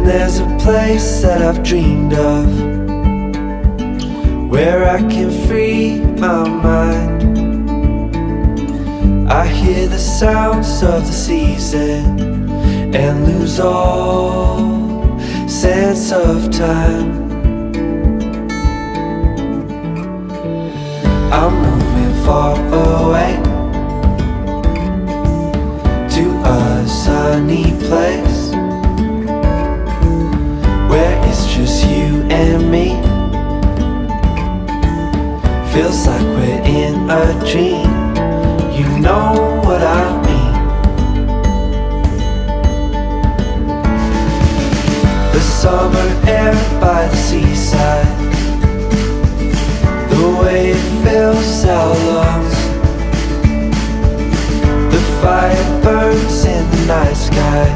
there's a place that I've dreamed of, where I can free my mind. I hear the sounds of the season and lose all sense of time. I'm moving far away to a sunny place where it's just you and me. Feels like we're in a dream. You know what I mean. The summer air by the seaside, the way it fills our lungs, the fire burns in the night sky.